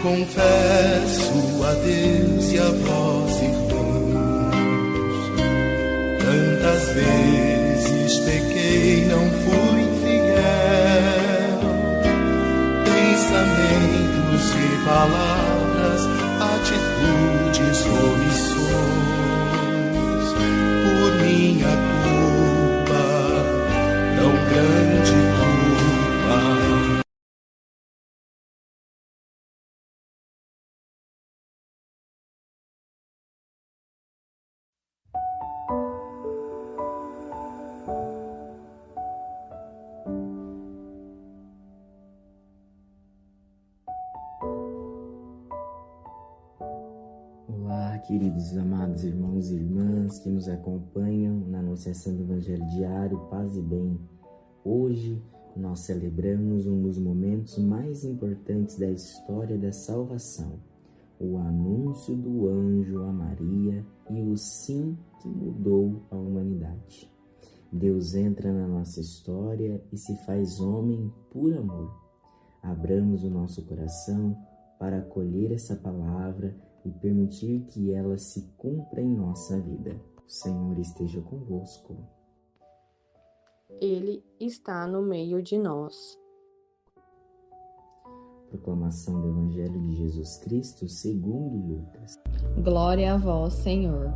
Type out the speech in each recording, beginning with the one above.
Confesso a Deus e a vós, irmãos, tantas vezes pequei, não fui fiel, pensamentos e palavras, atitudes, omissões, por minha culpa, tão grande culpa. Olá, queridos amados irmãos e irmãs que nos acompanham na anunciação do Evangelho Diário, paz e bem. Hoje nós celebramos um dos momentos mais importantes da história da salvação, o anúncio do anjo a Maria e o sim que mudou a humanidade. Deus entra na nossa história e se faz homem por amor. Abramos o nosso coração para acolher essa palavra e permitir que ela se cumpra em nossa vida. O Senhor esteja convosco. Ele está no meio de nós. Proclamação do Evangelho de Jesus Cristo segundo Lucas. Glória a vós, Senhor.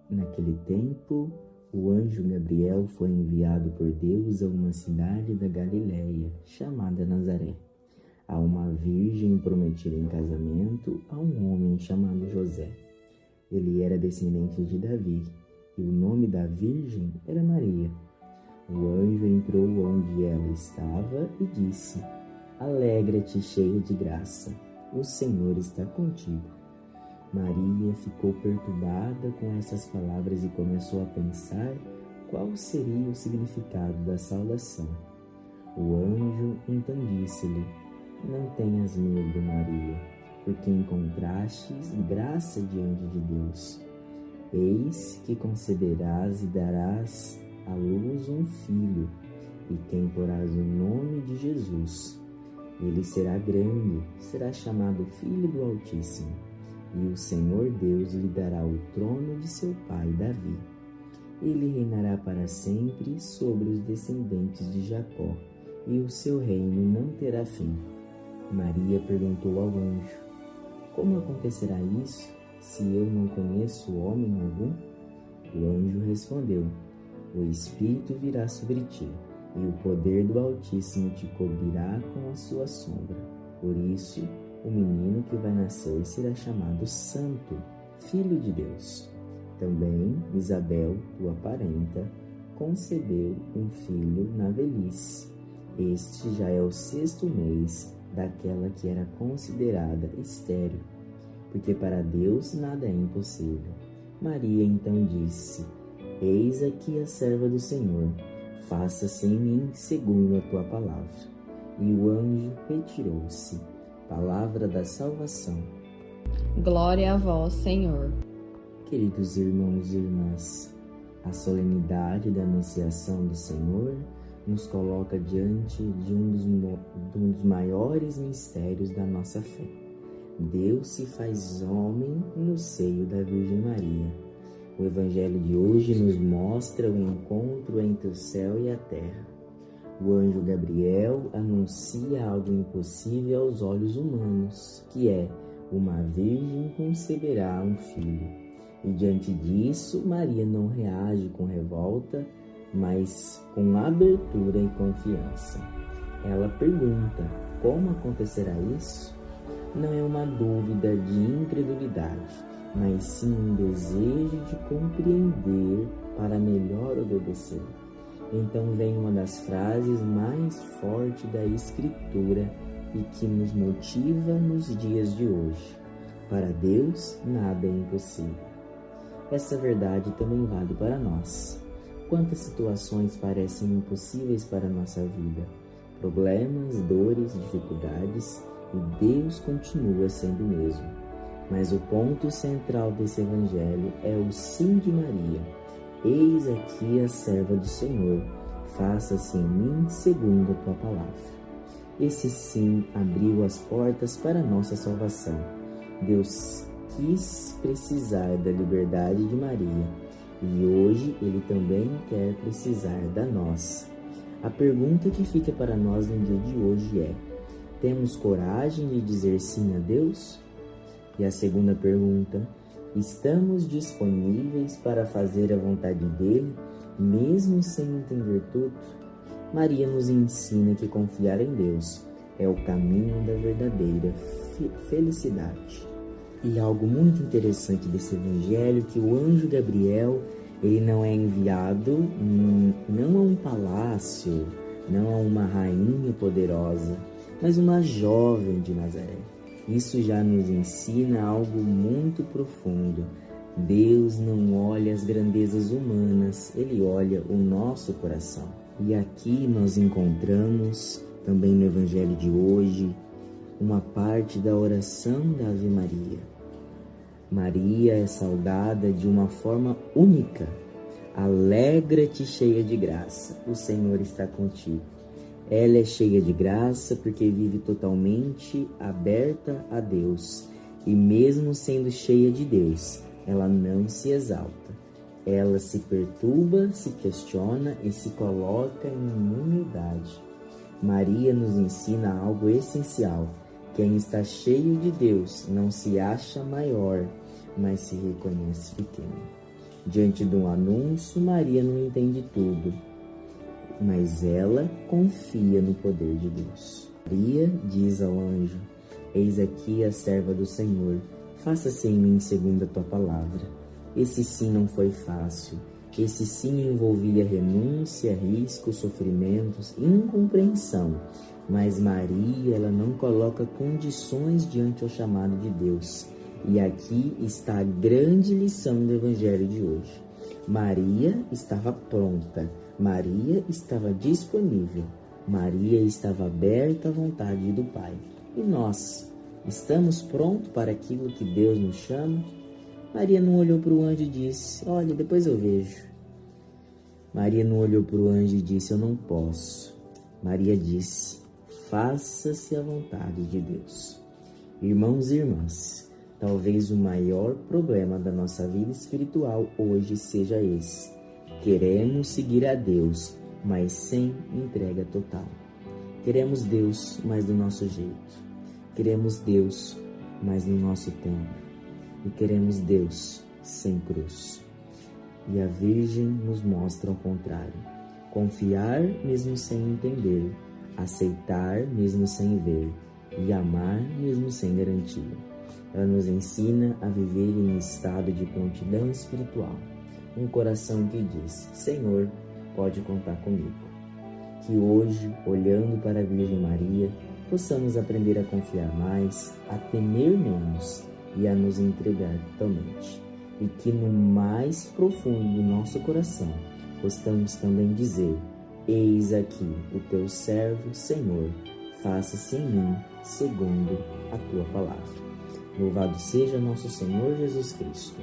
Naquele tempo, o anjo Gabriel foi enviado por Deus a uma cidade da Galiléia, chamada Nazaré, a uma virgem prometida em casamento a um homem chamado José. Ele era descendente de Davi, e o nome da virgem era Maria. O anjo entrou onde ela estava e disse: Alegra-te, cheia de graça, o Senhor está contigo. Maria ficou perturbada com essas palavras e começou a pensar qual seria o significado da saudação. O anjo então disse-lhe: Não tenhas medo, Maria, porque encontrastes graça diante de Deus. Eis que conceberás e darás à luz um filho, e quem porás o nome de Jesus. Ele será grande, será chamado Filho do Altíssimo, e o Senhor Deus lhe dará o trono de seu pai Davi. Ele reinará para sempre sobre os descendentes de Jacó, e o seu reino não terá fim. Maria perguntou ao anjo: Como acontecerá isso, se eu não conheço homem algum? O anjo respondeu: O Espírito virá sobre ti, e o poder do Altíssimo te cobrirá com a sua sombra. Por isso, o menino que vai nascer será chamado Santo, Filho de Deus. Também Isabel, tua parenta, concebeu um filho na velhice. Este já é o 6º mês daquela que era considerada estéril, porque para Deus nada é impossível. Maria então disse: Eis aqui a serva do Senhor, faça-se em mim segundo a tua palavra. E o anjo retirou-se. Palavra da salvação. Glória a vós, Senhor. Queridos irmãos e irmãs, a solenidade da Anunciação do Senhor nos coloca diante de um dos maiores mistérios da nossa fé. Deus se faz homem no seio da Virgem Maria. O Evangelho de hoje nos mostra o encontro entre o céu e a terra. O anjo Gabriel anuncia algo impossível aos olhos humanos, que é: uma virgem conceberá um filho. E diante disso, Maria não reage com revolta, mas com abertura e confiança. Ela pergunta: como acontecerá isso? Não é uma dúvida de incredulidade, mas sim um desejo de compreender para melhor obedecer. Então vem uma das frases mais fortes da Escritura e que nos motiva nos dias de hoje: para Deus nada é impossível. Essa verdade também vale para nós. Quantas situações parecem impossíveis para a nossa vida? Problemas, dores, dificuldades, e Deus continua sendo o mesmo. Mas o ponto central desse evangelho é o sim de Maria. Eis aqui a serva do Senhor, faça-se em mim segundo a tua palavra. Esse sim abriu as portas para a nossa salvação. Deus quis precisar da liberdade de Maria e hoje Ele também quer precisar da nossa. A pergunta que fica para nós no dia de hoje é: temos coragem de dizer sim a Deus? E a segunda pergunta: estamos disponíveis para fazer a vontade dEle, mesmo sem entender tudo? Maria nos ensina que confiar em Deus é o caminho da verdadeira felicidade. E algo muito interessante desse evangelho, que o anjo Gabriel, ele não é enviado não a um palácio, não a uma rainha poderosa, mas uma jovem de Nazaré. Isso já nos ensina algo muito profundo. Deus não olha as grandezas humanas, Ele olha o nosso coração. E aqui nós encontramos, também no evangelho de hoje, uma parte da oração da Ave Maria. Maria é saudada de uma forma única. Alegra-te, cheia de graça, o Senhor está contigo. Ela é cheia de graça porque vive totalmente aberta a Deus. E mesmo sendo cheia de Deus, ela não se exalta. Ela se perturba, se questiona e se coloca em humildade. Maria nos ensina algo essencial. Quem está cheio de Deus não se acha maior, mas se reconhece pequeno. Diante de um anúncio, Maria não entende tudo, mas ela confia no poder de Deus. Maria diz ao anjo: eis aqui a serva do Senhor, faça-se em mim segundo a tua palavra. Esse sim não foi fácil. Esse sim envolvia renúncia, risco, sofrimentos, incompreensão. Mas Maria, ela não coloca condições diante ao chamado de Deus. E aqui está a grande lição do evangelho de hoje. Maria estava pronta. Maria estava disponível. Maria estava aberta à vontade do Pai. E nós, estamos prontos para aquilo que Deus nos chama? Maria não olhou para o anjo e disse: olha, depois eu vejo. Maria não olhou para o anjo e disse: eu não posso. Maria disse: faça-se a vontade de Deus. Irmãos e irmãs, talvez o maior problema da nossa vida espiritual hoje seja esse. Queremos seguir a Deus, mas sem entrega total. Queremos Deus, mas do nosso jeito. Queremos Deus, mas no nosso tempo. E queremos Deus sem cruz. E a Virgem nos mostra ao contrário. Confiar mesmo sem entender, aceitar mesmo sem ver e amar mesmo sem garantia. Ela nos ensina a viver em estado de prontidão espiritual. Um coração que diz: Senhor, pode contar comigo. Que hoje, olhando para a Virgem Maria, possamos aprender a confiar mais, a temer menos e a nos entregar totalmente. E que no mais profundo do nosso coração possamos também dizer: eis aqui o teu servo, Senhor, faça-se em mim segundo a tua palavra. Louvado seja nosso Senhor Jesus Cristo.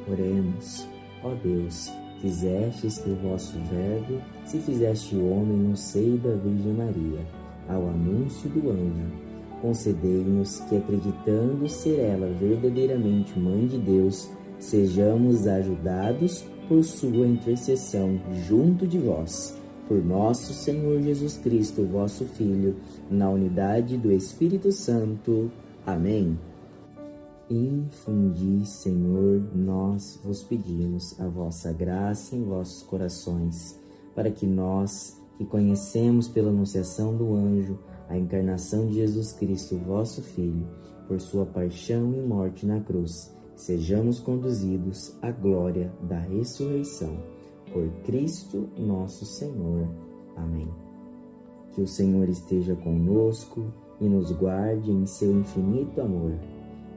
Oremos. Ó Deus, quisestes que o vosso Verbo se fizeste homem no seio da Virgem Maria, ao anúncio do anjo, concedei-nos que, acreditando ser ela verdadeiramente Mãe de Deus, sejamos ajudados por sua intercessão junto de vós, por nosso Senhor Jesus Cristo, vosso Filho, na unidade do Espírito Santo. Amém. Infundi, Senhor, nós vos pedimos a vossa graça em vossos corações, para que nós, que conhecemos pela anunciação do anjo a encarnação de Jesus Cristo, vosso Filho, por sua paixão e morte na cruz, sejamos conduzidos à glória da ressurreição. Por Cristo nosso Senhor. Amém. Que o Senhor esteja conosco e nos guarde em seu infinito amor.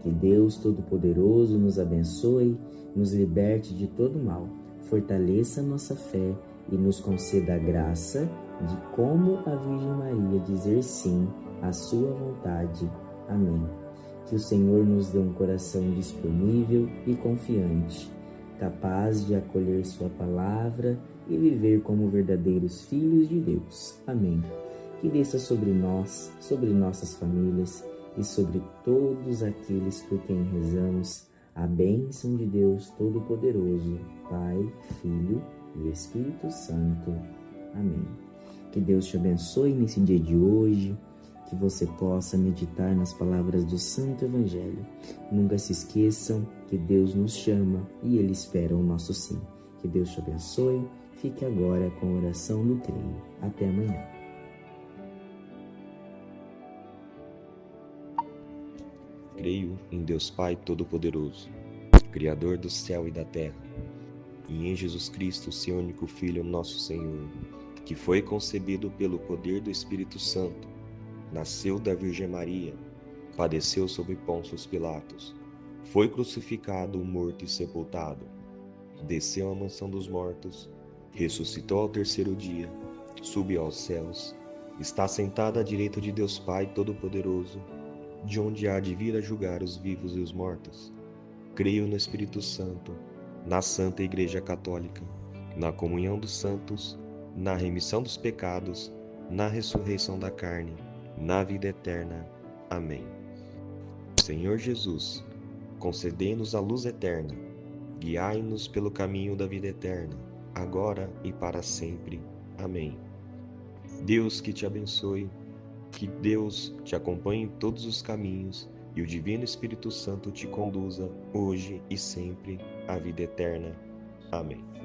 Que Deus Todo-Poderoso nos abençoe, nos liberte de todo mal, fortaleça nossa fé e nos conceda a graça de, como a Virgem Maria, dizer sim à sua vontade. Amém. Que o Senhor nos dê um coração disponível e confiante, capaz de acolher sua palavra e viver como verdadeiros filhos de Deus. Amém. que desça sobre nós, sobre nossas famílias e sobre todos aqueles por quem rezamos a bênção de Deus Todo-Poderoso, Pai, Filho e Espírito Santo. Amém. Que Deus te abençoe nesse dia de hoje, que você possa meditar nas palavras do Santo Evangelho. Nunca se esqueçam que Deus nos chama e Ele espera o nosso sim. Que Deus te abençoe. Fique agora com a oração do Creio. Até amanhã. Creio em Deus Pai Todo-Poderoso, Criador do céu e da terra, e em Jesus Cristo, seu único Filho, nosso Senhor, que foi concebido pelo poder do Espírito Santo, nasceu da Virgem Maria, padeceu sob Pôncio Pilatos, foi crucificado, morto e sepultado, desceu à mansão dos mortos, ressuscitou ao terceiro dia, subiu aos céus, está sentado à direita de Deus Pai Todo-Poderoso, de onde há de vir a julgar os vivos e os mortos. Creio no Espírito Santo, na Santa Igreja Católica, na comunhão dos santos, na remissão dos pecados, na ressurreição da carne, na vida eterna. Amém. Senhor Jesus, concedei-nos a luz eterna, guiai-nos pelo caminho da vida eterna, agora e para sempre. Amém. Deus que te abençoe, que Deus te acompanhe em todos os caminhos e o Divino Espírito Santo te conduza hoje e sempre à vida eterna. Amém.